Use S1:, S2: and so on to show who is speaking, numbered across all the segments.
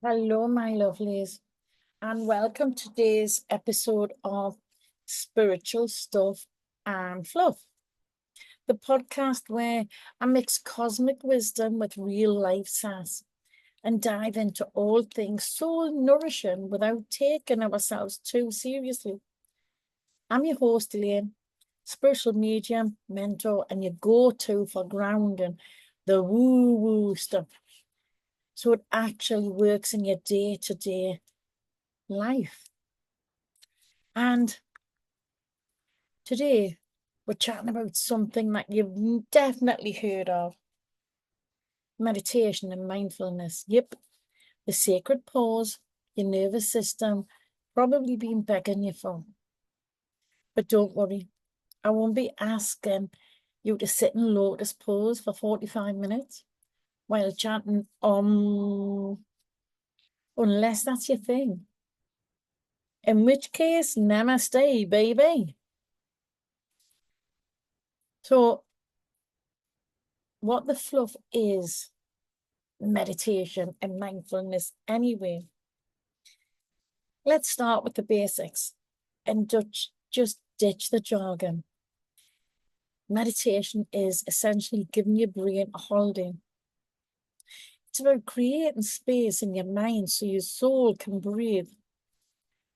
S1: Hello, my lovelies, and welcome to today's episode of Spiritual Stuff and Fluff, the podcast where I mix cosmic wisdom with real life sass and dive into all things soul nourishing without taking ourselves too seriously. I'm your host, Elaine, spiritual medium, mentor, and your go to for grounding the woo woo stuff so it actually works in your day to day life. And today we're chatting about something that you've definitely heard of: meditation and mindfulness. Yep, the sacred pause your nervous system probably been begging you for. But don't worry, I won't be asking you to sit in lotus pose for 45 minutes while chanting unless that's your thing. In which case, namaste, baby. So, what the fluff is meditation and mindfulness anyway. Let's start with the basics and just ditch the jargon. Meditation is essentially giving your brain a holiday. It's about creating space in your mind so your soul can breathe.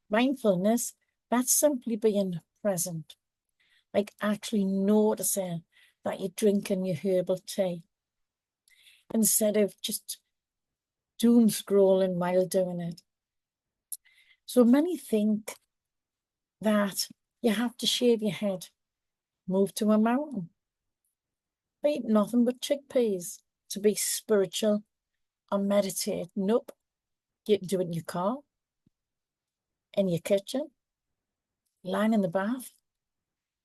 S1: Mindfulness, that's simply being present, like actually noticing that you're drinking your herbal tea instead of just doom scrolling while doing it. So many think that you have to shave your head, move to a mountain, eat nothing but chickpeas to be spiritual or meditate. Nope. You can do it in your car, in your kitchen, lying in the bath,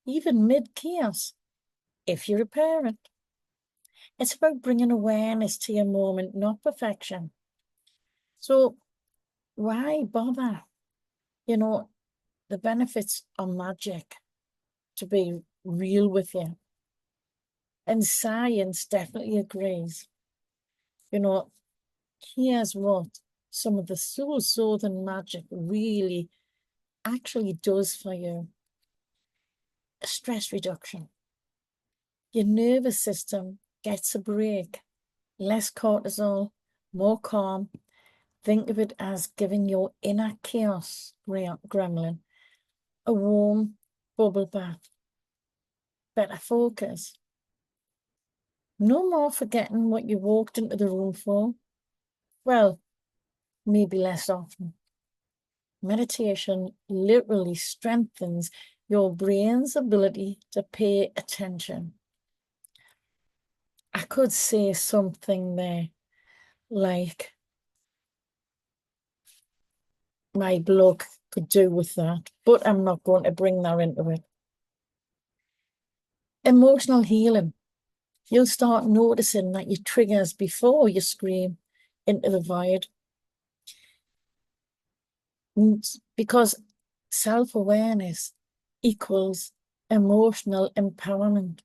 S1: even mid-chaos, if you're a parent. It's about bringing awareness to your moment, not perfection. So why bother? The benefits are magic, to be real with you. And science definitely agrees. Here's what some of the soul-soothing magic really actually does for you. Stress reduction. Your nervous system gets a break. Less cortisol, more calm. Think of it as giving your inner chaos gremlin a warm bubble bath. Better focus. No more forgetting what you walked into the room for. Well, maybe less often. Meditation literally strengthens your brain's ability to pay attention. I could say something there like my blog could do with that, but I'm not going to bring that into it. Emotional healing. You'll start noticing that your triggers before you scream into the void. Because self-awareness equals emotional empowerment.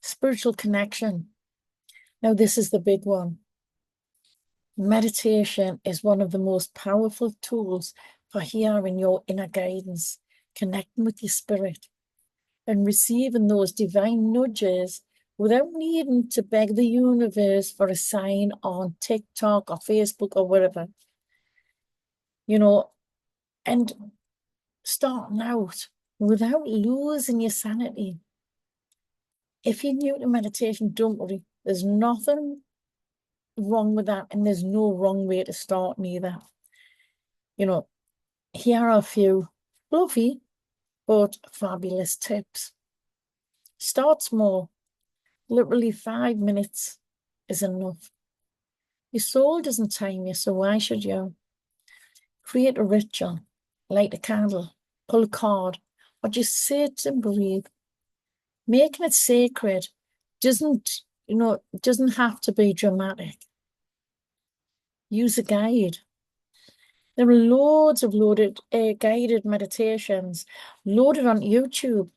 S1: Spiritual connection. Now, this is the big one. Meditation is one of the most powerful tools for hearing your inner guidance, connecting with your spirit, and receiving those divine nudges without needing to beg the universe for a sign on TikTok or Facebook or wherever. And starting out without losing your sanity. If you're new to meditation, don't worry. There's nothing wrong with that, and there's no wrong way to start neither. Here are a few fluffy but fabulous tips. Start small. Literally 5 minutes is enough. Your soul doesn't time you, so why should you? Create a ritual, light a candle, pull a card, or just sit and breathe. Making it sacred doesn't have to be dramatic. Use a guide. There are loads of guided meditations loaded on YouTube.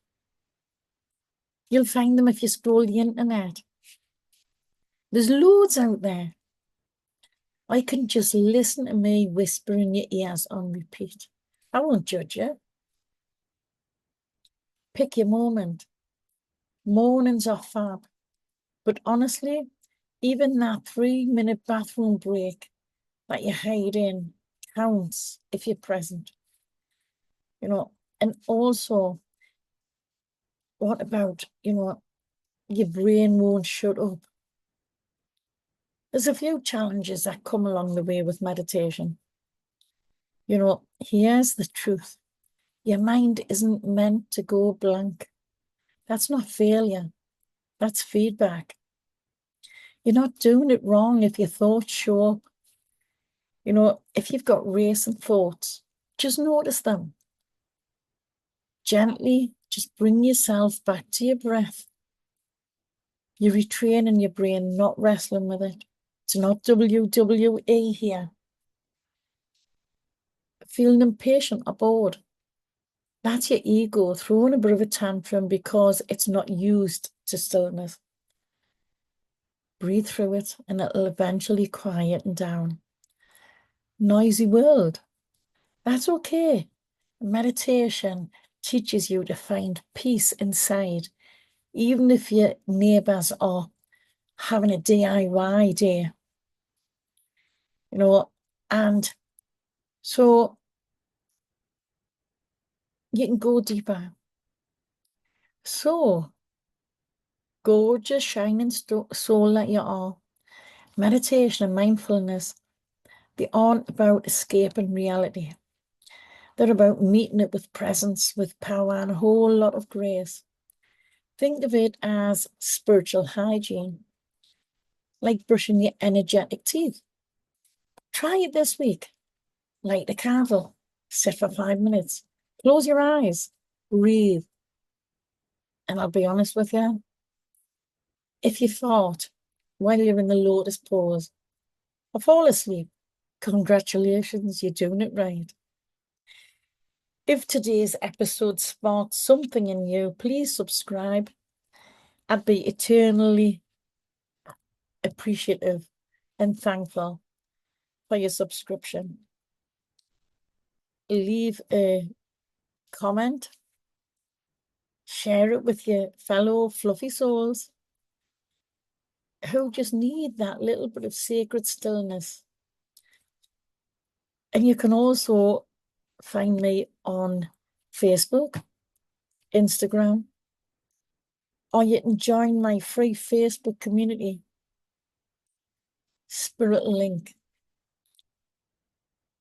S1: You'll find them if you scroll the internet. There's loads out there. I can just listen to me whisper in your ears on repeat. I won't judge you. Pick your moment. Mornings are fab. But honestly, even that 3-minute bathroom break that you hide in counts if you're present. And also, what about, your brain won't shut up? There's a few challenges that come along the way with meditation. Here's the truth. Your mind isn't meant to go blank. That's not failure. That's feedback. You're not doing it wrong if your thoughts show up. If you've got racing thoughts, just notice them. Gently, just bring yourself back to your breath. You're retraining your brain, not wrestling with it. It's not WWE here. Feeling impatient or bored. That's your ego throwing a bit of a tantrum because it's not used to stillness. Breathe through it and it'll eventually quieten down. Noisy world. That's okay. Meditation teaches you to find peace inside, even if your neighbors are having a DIY day. And so you can go deeper. So, gorgeous, shining soul that you are, meditation and mindfulness, they aren't about escaping reality. They're about meeting it with presence, with power, and a whole lot of grace. Think of it as spiritual hygiene, like brushing your energetic teeth. Try it this week. Light a candle, sit for 5 minutes, close your eyes, breathe. And I'll be honest with you, if you fart while you're in the lotus pose or fall asleep, congratulations, you're doing it right. If today's episode sparked something in you, please subscribe. I'd be eternally appreciative and thankful for your subscription. Leave a comment, share it with your fellow fluffy souls who just need that little bit of sacred stillness. And you can also find me on Facebook, Instagram, or you can join my free Facebook community, Spirit Link,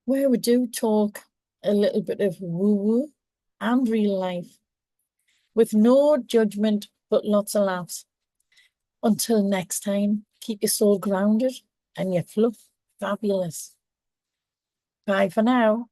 S1: where we do talk a little bit of woo-woo and real life, with no judgment but lots of laughs. Until next time, keep your soul grounded and your fluff fabulous. Bye for now.